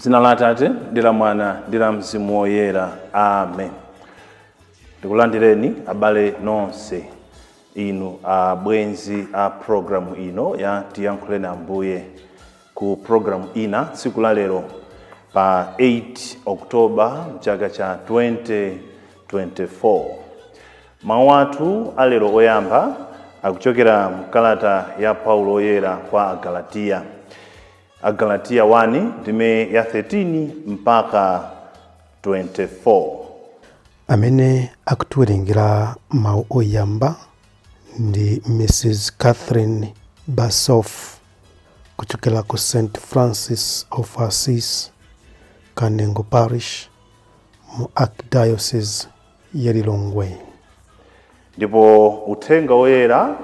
M'dzina la Atate ndi la Mwana ndi la Mzimu Woyera. Amen. Ndikulandireni abale nonse inu abwenzi a programu ino ya Tiyankhuleni Ambuye ku programu ina tsiku la lero pa 8 Oktoba mchaka cha 2024. Mawu athu alero oyamba akuchokera mkalata ya Paulo Oyera kwa Agalatiya. Agalatiya 1 ndime ya 13 mpaka 24. Amene akutiwerengera mawu oyamba ndi Mrs. Catherine Basoff kuchokera ku St. Francis of Assisi, Kanengo Parish, mu Archdiocese ya Lilongwe. Ndipo uthenga oyera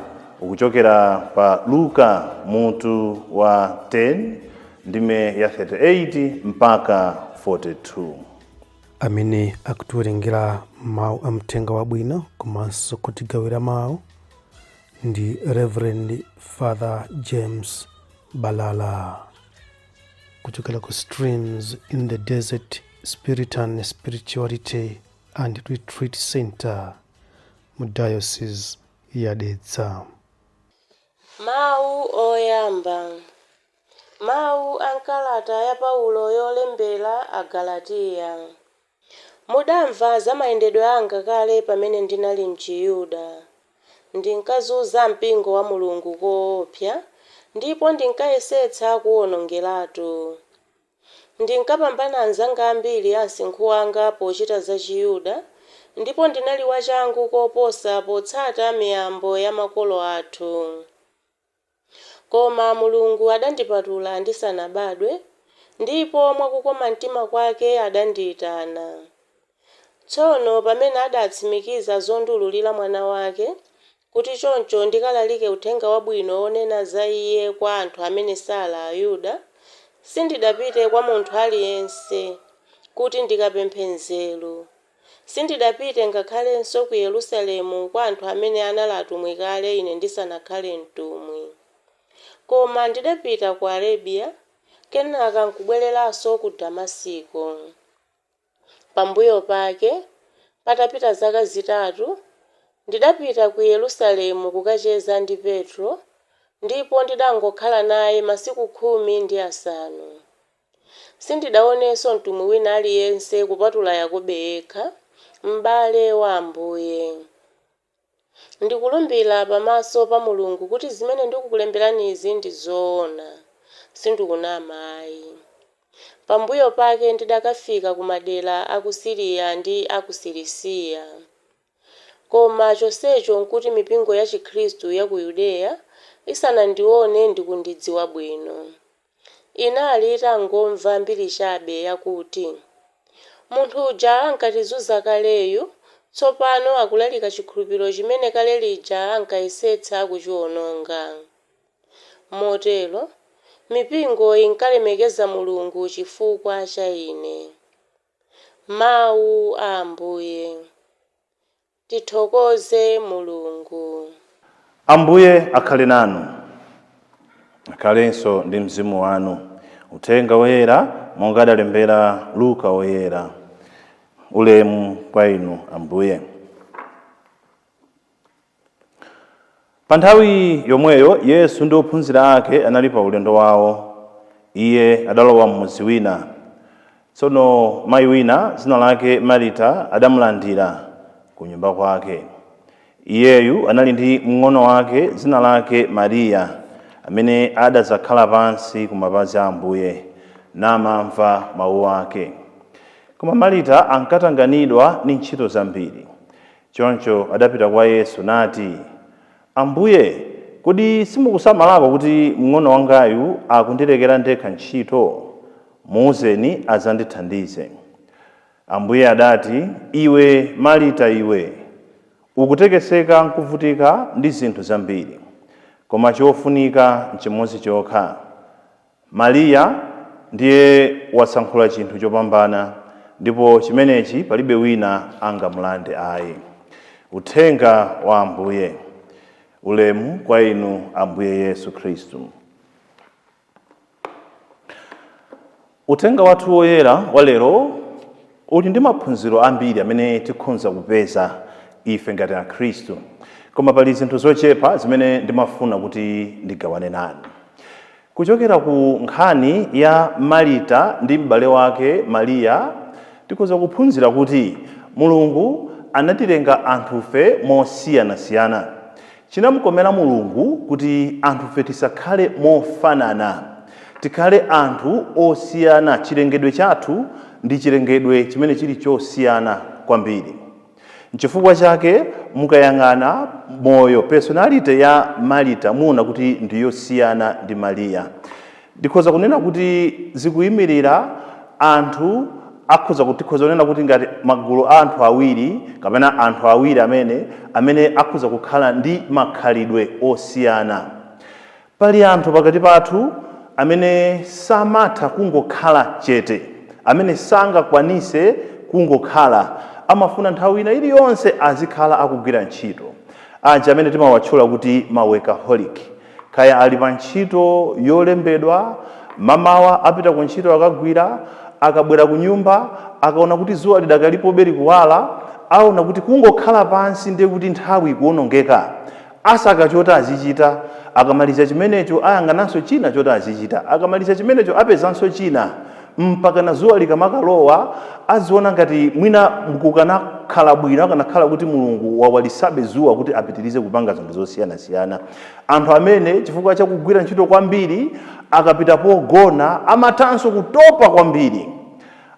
ukuchokera pa Luka mutu wa 10 ndime ya 38 mpaka 42. Amene akutiwerengera mawu amthenga wabwino komanso kutigawira mawu ndi Reverend Father James Balala kuchokera ku Streams in the Desert Spirit Spirituality and Retreat Center mu Diocese ya Dedza. Mawu oyamba. Mawu ankalata ya Paulo yolembera Agalatiya. Mudamva za mayendedwe anga kale pamene ndinali m'Chiyuda. Ndinkazunza mpingo wa Mulungu koopsa, ndipo ndinkayesetsa kuwonongeratu. Ndinkapambana anzanga ambiri asinkhu wanga pochita za Chiyuda, ndipo ndinali wachangu koposa potsata miyambo ya makolo athu. Koma Mulungu adandipatula ndisanabadwe, ndipo mwakukoma mtima kwake adandiyitana. Tsono pamene adatsimikiza zondululira mwana wake, kuti choncho ndikalalike uthenga wabwino onena za iye kwa anthu amene sali Ayuda, sindidapite kwa munthu aliyense kuti ndikapemphe nzeru. Sindidapite ngakhalenso ku Yerusalemu kwa anthu amene anali atumwi kale ine ndisanakhale mtumwi. Koma ndidapita ku Arabiya, kenaka nkubwereranso ku Damasiko. Pambuyo pake, patapita zaka zitatu, ndidapita ku Yerusalemu kukacheza ndi Petro, ndipo ndidangokhala naye masiku 15. Sindidaonenso mtumwi wina aliyense kupatula Yakobo yekha, m'bale wa Ambuye. Ndikulumbira pamaso pa Mulungu kuti zimene ndikukulemberanizi ndi zoona, sindikunama ayi. Pambuyo pake ndidakafika ku madera a ku Siriya ndi a ku Silisiya. Koma chonsecho nkuti mipingo ya Chikhristu ya ku Yudeya isanandione ndikundidziwa bwino. Inali itangomva mbiri chabe yakuti, munthu uja ankatizunza kaleyu, tsopano akulalika chikhulupiriro chimene kale lija ankayesetsa kuchiwononga. Motero, mipingo inkalemekeza Mulungu chifukwa cha ine. Mawu a Ambuye. Tithokoze Mulungu. Ambuye akhale nanu, akhalenso ndi mzimu wanu. Uthenga woyera monga adalembera Luka woyera. Ulemu kwa inu Ambuye. Pa nthawi yomweyo Yesu ndi ophunzira ake anali pa ulendo wawo. Iye adalowa m'mudzi wina. Tsono mayi wina dzina lake Marita adamulandira ku nyumba kwake. Iyeyu anali ndi mng'ono wake dzina lake Mariya, amene adazakhala pansi ku mapazi a Ambuye namamva mawu ake. Koma Marita ankatanganidwa ndi ntchito zambiri. Choncho adapita kwa Yesu nati, Ambuye, kodi simukusamalako kuti mng'ono wangayu akundirekera ndekha ntchito? Muuzeni adzandithandize. Ambuye adati, iwe Marita iwe, ukutekeseka nkuvutika ndi zinthu zambiri, koma chofunika n'chimodzi chokha. Mariya ndiye wasankhula chinthu chopambana, ndipo chimenechi palibe wina angamulande ayi. Uthenga wa Ambuye. Ulemu kwa inu Ambuye Yesu Khristu. Uthenga wathu woyera wa lero uli ndi maphunziro ambiri amene tikhoza kupeza ife ngati Akhristu, koma pali zinthu zochepa zimene ndimafuna kuti ndigawane nanu. Kuchokera ku nkhani ya Marita ndi m'bale wake Mariya, tikhoza kuphunzira kuti Mulungu anatilenga anthufe mosiyanasiyana. Chinamukomera Mulungu kuti anthufe tisakhale mofanana, tikhale anthu osiyana. Chilengedwe chathu ndi chilengedwe chimene chili chosiyana kwambiri. N'chifukwa chake mukayang'ana moyo personality ya Marita muona kuti ndiyosiyana ndi Mariya. Ndikhoza kunena kuti zikuyimirira anthu tikhoza kunena kuti ngati magulu a anthu awiri kapena anthu awiri amene akhoza kukhala ndi makhalidwe osiyana. Pali anthu pakati pathu amene samatha kungokhala chete, amene sangakwanise kungokhala, amafuna nthawi ina iliyonse azikhala akugwira ntchito. Aja amene timawatchula kuti workaholic. Kaya ali pa ntchito yolembedwa, mamawa apita ku ntchito akagwira, akabwera ku nyumba akaona kuti zuwa lidakalipobe likuwala, aona kuti kungokhala pansi ndiye kuti nthawi ikuwonongeka. Asaka choti azichita, akamaliza chimenecho ayang'ananso china choti azichita, akamaliza chimenecho apezanso china, mpaka na zuwa likamakalowa aziona ngati mwina mukukanakhala bwino akanakhala kuti Mulungu wawalisabe zuwa kuti apitirize kupanga zinthu zosiyanasiyana. Anthu amene chifukwa cha kugwira ntchito kwambiri akapita pogona amathanso kutopa kwambiri.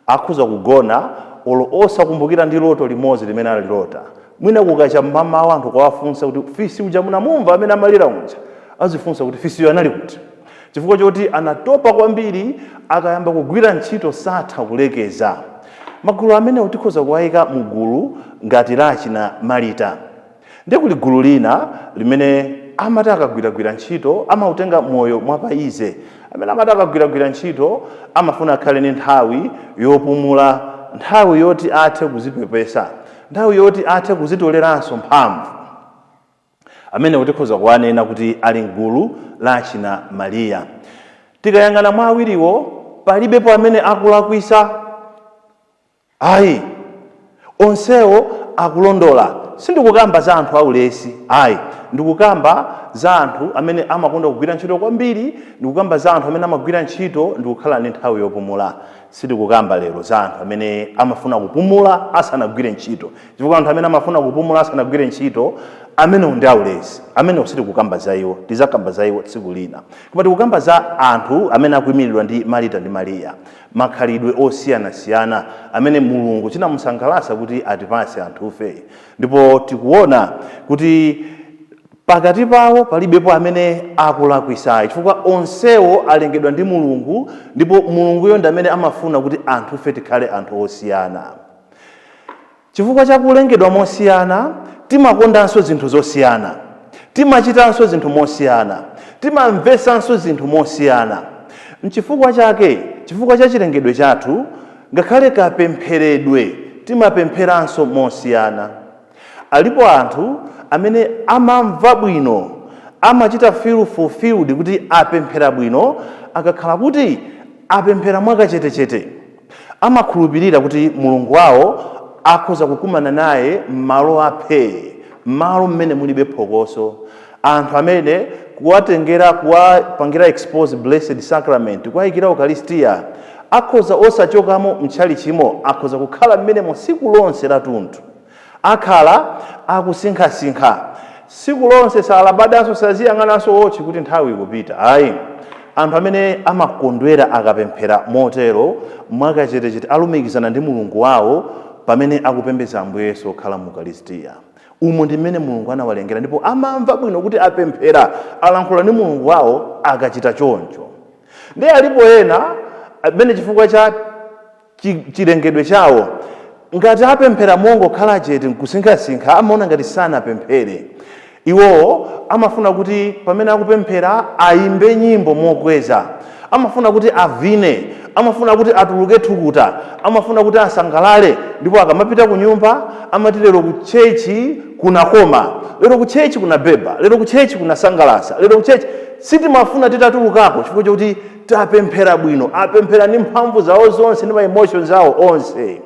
Akhoza kugona olo osakumbukira ndi loto limodzi limene alilota. Mwina kukacha mmamawa anthu kawafunsa kuti fisi uja munamumva amene amalira uja, azifunsa kuti fisiyo anali kuti. Chifukwa choti anatopa kwambiri akayamba kugwira ntchito satha kulekeza. Magulu amene tikhoza kuwayika mu gulu ngati lachi na Marita. Ndiye kuli gulu lina limene amati akagwiragwira ntchito amautenga moyo mwapaize. Amene amati akagwiragwira ntchito amafuna akhale ndi nthawi yopumula, nthawi yoti athe kuzipepesa, nthawi yoti athe kuzitoleranso mphamvu. Amene tikhoza kuwanena kuti ali mgulu lachi na Mariya. Tikayang'ana mwa awiriwo palibepo amene akulakwisa. Ayi, onsewo akulondola. Sindikukamba za anthu aulesi, ayi, ndikukamba za anthu amene amakonda kugwira ntchito kwambiri, ndikukamba za anthu amene amagwira ntchito ndikukhala ndi nthawi yopumula. Sindikukamba lero za anthu amene amafuna kupumula asanagwire ntchito. Chifukwa anthu amene amafuna kupumula asanagwire ntchito amene ndi aulesi, amene sitikukamba za iwo, tizakamba za iwo tsiku lina. Koma tikukamba za anthu amene akuyimiridwa ndi Marita ndi Mariya, makhalidwe osiyanasiyana amene Mulungu chinamusangalatsa kuti atipase anthufe. Ndipo tikuona kuti pakati pawo palibepo amene akulakwisa, chifukwa onsewo alengedwa ndi Mulungu, ndipo Mulunguyo ndi amene amafuna kuti anthufe tikhale anthu osiyana. Chifukwa cha kulengedwa mosiyana timakondanso zinthu zosiyana, timachitanso zinthu mosiyana, timamvesanso zinthu mosiyana. N'chifukwa chake, chifukwa cha chilengedwe chathu, ngakhale kapempheredwe timapempheranso mosiyana. Alipo anthu amene amamva bwino, amachita feel fulfilled kuti apemphera bwino, akakhala kuti apemphera mwakachetechete, amakhulupirira kuti Mulungu wawo akhoza kukumana naye m'malo aphe, m'malo mmene mulibe phokoso. Anthu amene kuwatengera kuwapangira expose blessed sacrament, kuwayikira Eucharistia, akhoza osachokamo mchali chimo, akhoza kukhala mmene tsiku lonse lathunthu. Akhala akusinkhasinkha tsiku lonse, salabadanso saziyang'ananso ochi kuti nthawi ikupita. Ayi, anthu amene amakondwera akapemphera motero mwakachetechete, alumikizana ndi Mulungu wawo pamene akupembedza Ambuye Yesu okhala mu Eucharistia. Umo ndi mmene Mulungu anawalengera, ndipo amamva bwino kuti apemphera, alankhula ndi Mulungu wawo akachita choncho. Ndiye alipo ena amene chifukwa cha chilengedwe chawo, ngati apemphera mongokhala chete nkusinkhasinkha, amaona ngati sanapemphere. Iwo amafuna kuti pamene akupemphera ayimbe nyimbo mokweza, amafuna kuti avine, amafuna kuti atuluke thukuta, amafuna kuti asangalale. Ndipo akamapita ku nyumba amati lero ku chechi kuna koma, lero ku chechi kuna beba, lero ku chechi kuna sangalasa, lero ku chechi. sitimafuna titatulukako chifukwa chokuti tapemphera bwino, apemphera ndi mphamvu zawo zonse ndi ma emotions awo onse.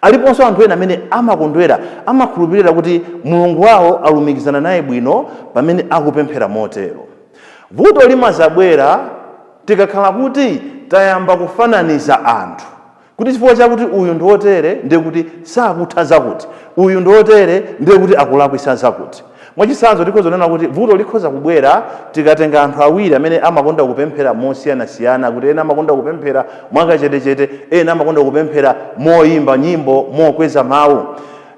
Aliponso anthu ena amene amakondwera, amakhulupirira kuti mulungu wawo alumikizana naye bwino pamene akupemphera motero. Vuto limazabwera tikakhala kuti tayamba kufananiza anthu, kuti chifukwa chakuti uyu ndiotere ndiye kuti sakutha zakuti, uyu ndiotere ndiye kuti akulakwisa zakuti. Mwachitsanzo tikhoza kunena kuti vuto likhoza kubwera tikatenga anthu awiri amene amakonda kupemphera mosiyanasiyana, kuti ena amakonda kupemphera mwakachetechete, ena amakonda kupemphera moyimba nyimbo, mokweza mawu.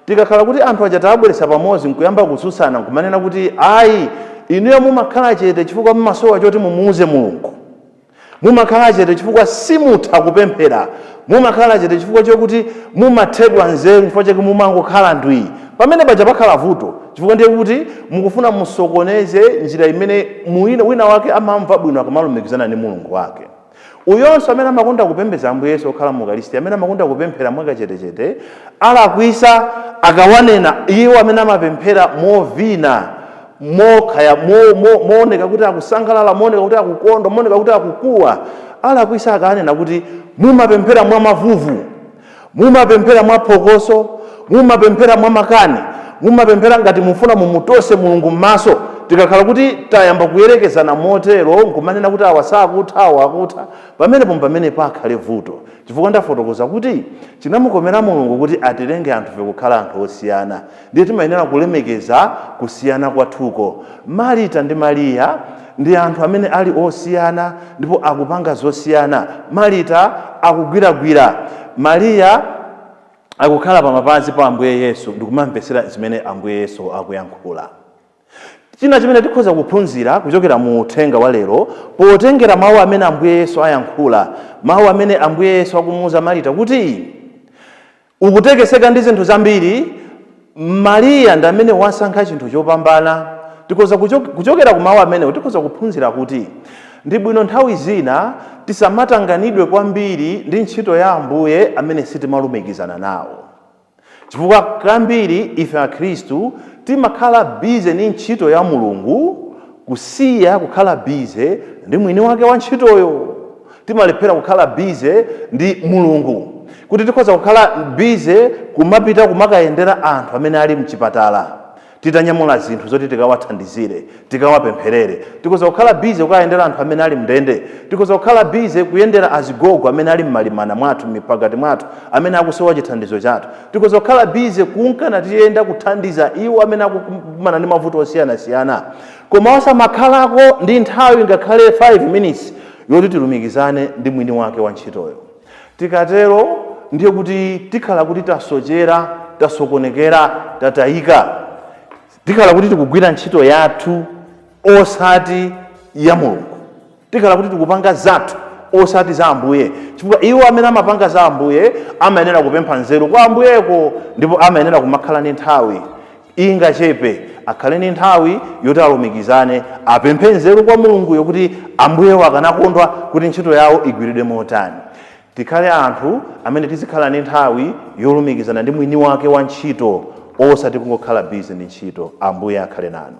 Tikakhala kuti anthu aja tabweretsa pamodzi nkuyamba kutsutsana, nkumanena kuti ayi inuyo mumakhala chete chifukwa mumasowa choti mumuuze Mulungu, mumakhala chete chifukwa simutha kupemphera, mumakhala chete chifukwa chokuti mumathedwa nzeru chifukwa chake mumangokhala ndwi. Pamene paja pakhala vuto chifukwa ndiye kuti mukufuna musokoneze njira imene wina wake amamva bwino akamalumikizana ndi Mulungu wake. Uyonso amene amakonda kupembedza Ambuye Yesu okhala mu Ukaristi, amene amakonda kupemphera mwakachetechete, alakwisa akawanena iwo amene amapemphera movina, mokhaya, mooneka kuti akusangalala, mooneka kuti akukondwa, mooneka kuti akukuwa, alakwisa akanena kuti mumapemphera mwa mavuvu, mumapemphera mwa phokoso, mumapemphera mwa makani, mumapemphera ngati mufuna mumutose Mulungu m'maso. Tikakhala kuti tayamba kuyerekezana motero nkumanena kuti awa sakutha, awa akutha, pamene pakhale vuto. Chifukwa ndafotokoza kuti chinamukomera Mulungu kuti atilenge anthu fe kukhala anthu osiyana, ndiye timayenera kulemekeza kusiyana kwathuko. Marita ndi Mariya ndi anthu amene ali osiyana ndipo akupanga zosiyana. Marita akugwiragwira, Mariya akukhala pamapazi pa Ambuye Yesu ndikumamvetsera zimene Ambuye Yesu akuyankhula. China chimene tikhoza kuphunzira kuchokera mu uthenga wa lero, potengera mawu amene Ambuye Yesu ayankhula, mawu amene Ambuye Yesu akumuuza Marita kuti ukutekeseka ndi zinthu zambiri, Mariya ndi amene wasankha chinthu chopambana. Tikhoza kuchokera ku mawu amene tikhoza kuphunzira kuti ndi bwino nthawi zina tisamatanganidwe kwambiri ndi ntchito ya Ambuye amene sitimalumikizana nawo. Chifukwa kambiri ife akhristu timakhala bize ndi ntchito ya Mulungu kusiya kukhala bize ndi mwini wake wa ntchitoyo. Timalephera kukhala bize ndi Mulungu, kuti tikhoza kukhala bize kumapita kumakayendera anthu amene ali mchipatala, titanyamula zinthu zoti tikawathandizire, tikawapempherere. Tikhoza kukhala bize kukayendera anthu amene ali mndende, tikhoza kukhala bize kuyendera azigogo amene ali m'malimana mwathu, mipakati mwathu, amene akusowa chithandizo chathu. Tikhoza kukhala bize kunkana tiyenda kuthandiza iwo amene akukumana ndi mavuto osiyanasiyana. Koma osamakhalako ndi nthawi ngakhale 5 minutes yoti tilumikizane ndi mwini wake wa ntchitoyo. Tikatero ndiye kuti tikhala kuti tasochera, tasokonekera, tatayika. Tikhala kuti tikugwira ntchito yathu osati ya Mulungu. Tikhala kuti tikupanga zathu osati za Ambuye. Chifukwa iwo amene amapanga za Ambuye amayenera kupempha nzeru kwa Ambuyeko, ndipo amayenera kumakhala ndi nthawi ingachepe, akhale ndi nthawi yoti alumikizane, apemphe nzeru kwa Mulungu yokuti Ambuyewo akanakondwa kuti ntchito yawo igwiridwe motani. Tikhale anthu amene tizikhala ndi nthawi yolumikizana ndi mwini wake wa ntchito, osati kungokhala bize ndi ntchito. Ambuye akhale nanu.